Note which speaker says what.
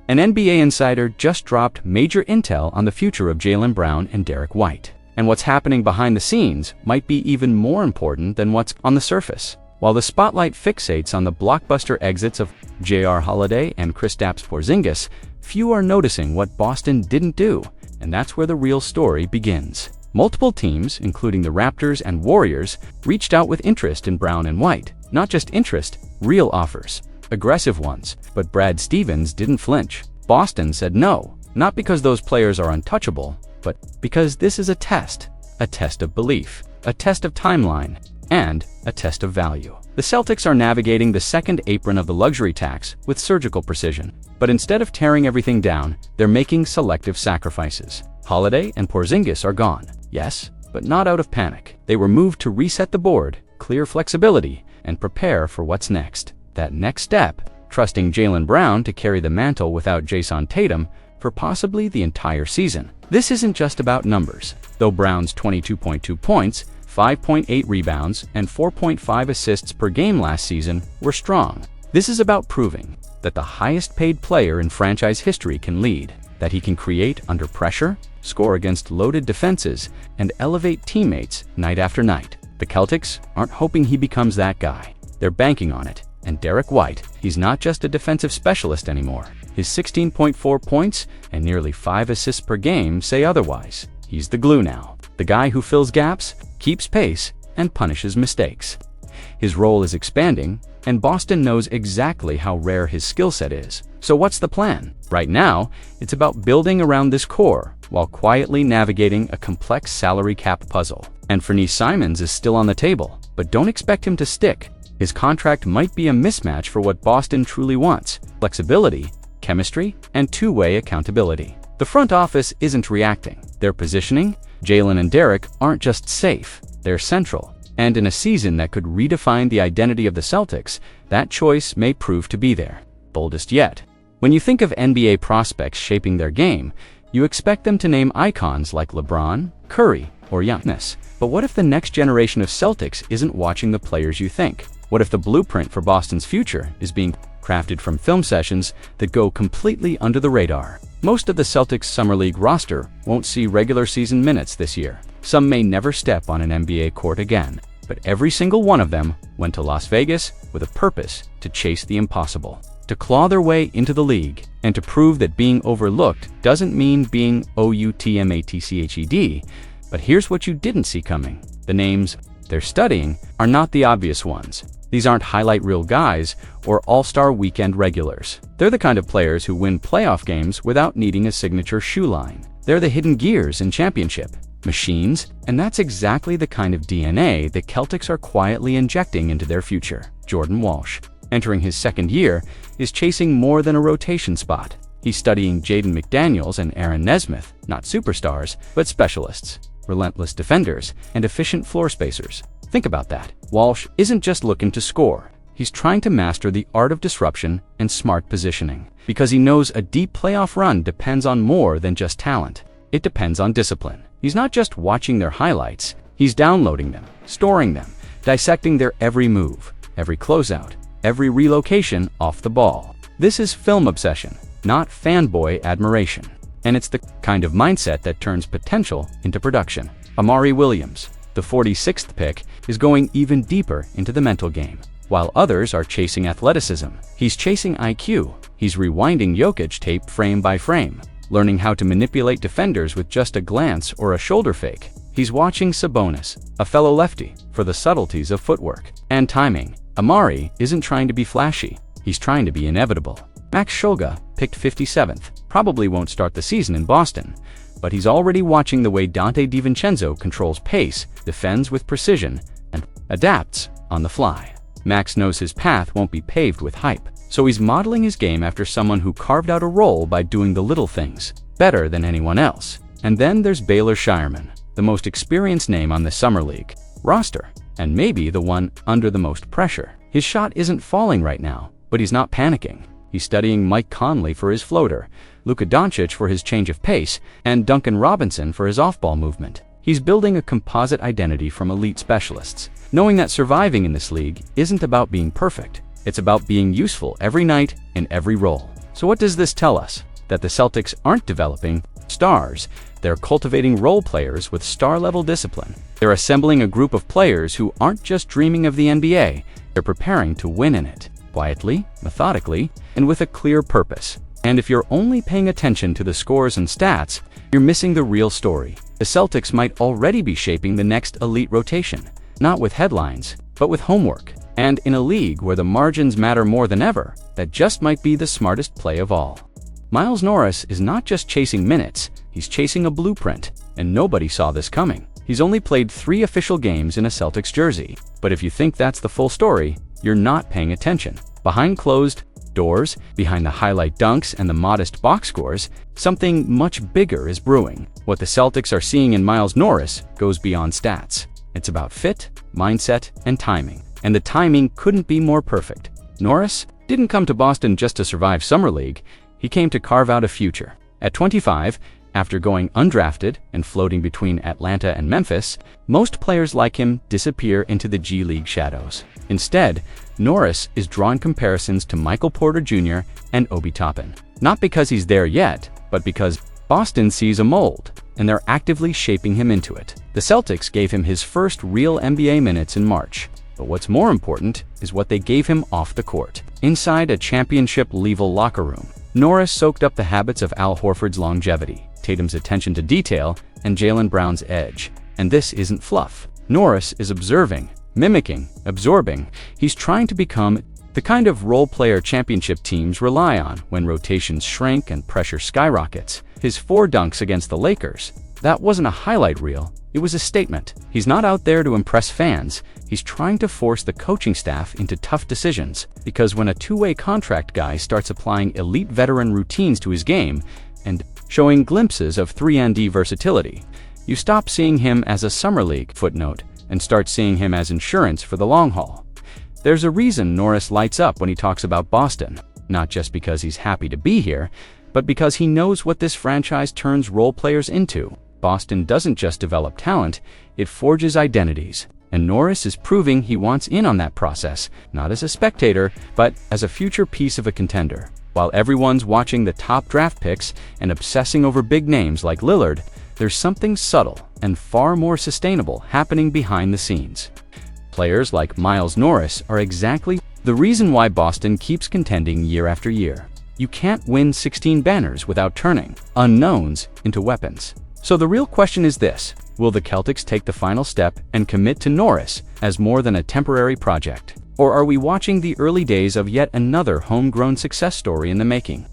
Speaker 1: An NBA insider just dropped major intel on the future of Jaylen Brown and Derrick White. And what's happening behind the scenes might be even more important than what's on the surface. While the spotlight fixates on the blockbuster exits of J.R. Holiday and Kristaps Porzingis, few are noticing what Boston didn't do, and that's where the real story begins. Multiple teams, including the Raptors and Warriors, reached out with interest in Brown and White. Not just interest, real offers. Aggressive ones. But Brad Stevens didn't flinch. Boston said no, not because those players are untouchable, but because this is a test of belief, a test of timeline, and a test of value. The Celtics are navigating the second apron of the luxury tax with surgical precision. But instead of tearing everything down, they're making selective sacrifices. Holiday and Porzingis are gone. Yes, but not out of panic. They were moved to reset the board, clear flexibility, and prepare for what's next. That next step, trusting Jaylen Brown to carry the mantle without Jayson Tatum for possibly the entire season. This isn't just about numbers. Though Brown's 22.2 points, 5.8 rebounds, and 4.5 assists per game last season were strong. This is about proving that the highest-paid player in franchise history can lead, that he can create under pressure, score against loaded defenses, and elevate teammates night after night. The Celtics aren't hoping he becomes that guy. They're banking on it. And Derrick White, he's not just a defensive specialist anymore. His 16.4 points and nearly 5 assists per game say otherwise. He's the glue now. The guy who fills gaps, keeps pace, and punishes mistakes. His role is expanding, and Boston knows exactly how rare his skill set is. So what's the plan? Right now, it's about building around this core while quietly navigating a complex salary cap puzzle. And Anfernee Simons is still on the table, but don't expect him to stick. His contract might be a mismatch for what Boston truly wants: flexibility, chemistry, and two-way accountability. The front office isn't reacting. They're positioning. Jaylen and Derrick aren't just safe, they're central. And in a season that could redefine the identity of the Celtics, that choice may prove to be their boldest yet. When you think of NBA prospects shaping their game, you expect them to name icons like LeBron, Curry, or Giannis. But what if the next generation of Celtics isn't watching the players you think? What if the blueprint for Boston's future is being crafted from film sessions that go completely under the radar? Most of the Celtics' Summer League roster won't see regular season minutes this year. Some may never step on an NBA court again, but every single one of them went to Las Vegas with a purpose: to chase the impossible, to claw their way into the league, and to prove that being overlooked doesn't mean being outmatched. But here's what you didn't see coming. The names they're studying are not the obvious ones. These aren't highlight reel guys or all-star weekend regulars. They're the kind of players who win playoff games without needing a signature shoe line. They're the hidden gears in championship machines, and that's exactly the kind of DNA the Celtics are quietly injecting into their future. Jordan Walsh, entering his second year, is chasing more than a rotation spot. He's studying Jaden McDaniels and Aaron Nesmith, not superstars, but specialists, relentless defenders, and efficient floor spacers. Think about that. Walsh isn't just looking to score. He's trying to master the art of disruption and smart positioning, because he knows a deep playoff run depends on more than just talent. It depends on discipline. He's not just watching their highlights, he's downloading them, storing them, dissecting their every move, every closeout, every relocation off the ball. This is film obsession, not fanboy admiration. And it's the kind of mindset that turns potential into production. Amari Williams, the 46th pick, is going even deeper into the mental game. While others are chasing athleticism, he's chasing IQ. He's rewinding Jokic tape frame by frame, learning how to manipulate defenders with just a glance or a shoulder fake. He's watching Sabonis, a fellow lefty, for the subtleties of footwork and timing. Amari isn't trying to be flashy. He's trying to be inevitable. Max Shulga, picked 57th, probably won't start the season in Boston, but he's already watching the way Donte DiVincenzo controls pace, defends with precision, and adapts on the fly. Max knows his path won't be paved with hype, so he's modeling his game after someone who carved out a role by doing the little things better than anyone else. And then there's Baylor Shireman, the most experienced name on the Summer League roster, and maybe the one under the most pressure. His shot isn't falling right now, but he's not panicking. He's studying Mike Conley for his floater, Luka Doncic for his change of pace, and Duncan Robinson for his off-ball movement. He's building a composite identity from elite specialists, knowing that surviving in this league isn't about being perfect. It's about being useful every night in every role. So what does this tell us? That the Celtics aren't developing stars. They're cultivating role players with star-level discipline. They're assembling a group of players who aren't just dreaming of the NBA, they're preparing to win in it, quietly, methodically, and with a clear purpose. And if you're only paying attention to the scores and stats, you're missing the real story. The Celtics might already be shaping the next elite rotation, not with headlines, but with homework. And in a league where the margins matter more than ever, that just might be the smartest play of all. Miles Norris is not just chasing minutes, he's chasing a blueprint, and nobody saw this coming. He's only played 3 official games in a Celtics jersey, but if you think that's the full story, you're not paying attention. Behind closed doors, behind the highlight dunks and the modest box scores, something much bigger is brewing. What the Celtics are seeing in Miles Norris goes beyond stats. It's about fit, mindset, and timing. And the timing couldn't be more perfect. Norris didn't come to Boston just to survive Summer League, he came to carve out a future. At 25, after going undrafted and floating between Atlanta and Memphis, most players like him disappear into the G League shadows. Instead, Norris is drawing comparisons to Michael Porter Jr. and Obi Toppin. Not because he's there yet, but because Boston sees a mold, and they're actively shaping him into it. The Celtics gave him his first real NBA minutes in March. But what's more important is what they gave him off the court. Inside a championship-level locker room, Norris soaked up the habits of Al Horford's longevity, Tatum's attention to detail, and Jaylen Brown's edge. And this isn't fluff. Norris is observing, mimicking, absorbing. He's trying to become the kind of role player championship teams rely on when rotations shrink and pressure skyrockets. His 4 dunks against the Lakers, that wasn't a highlight reel, it was a statement. He's not out there to impress fans, he's trying to force the coaching staff into tough decisions. Because when a two-way contract guy starts applying elite veteran routines to his game and showing glimpses of 3-and-D versatility, you stop seeing him as a summer league footnote and start seeing him as insurance for the long haul. There's a reason Norris lights up when he talks about Boston, not just because he's happy to be here, but because he knows what this franchise turns role players into. Boston doesn't just develop talent, it forges identities. And Norris is proving he wants in on that process, not as a spectator, but as a future piece of a contender. While everyone's watching the top draft picks and obsessing over big names like Lillard, there's something subtle and far more sustainable happening behind the scenes. Players like Miles Norris are exactly the reason why Boston keeps contending year after year. You can't win 16 banners without turning unknowns into weapons. So the real question is this: will the Celtics take the final step and commit to Norris as more than a temporary project? Or are we watching the early days of yet another homegrown success story in the making?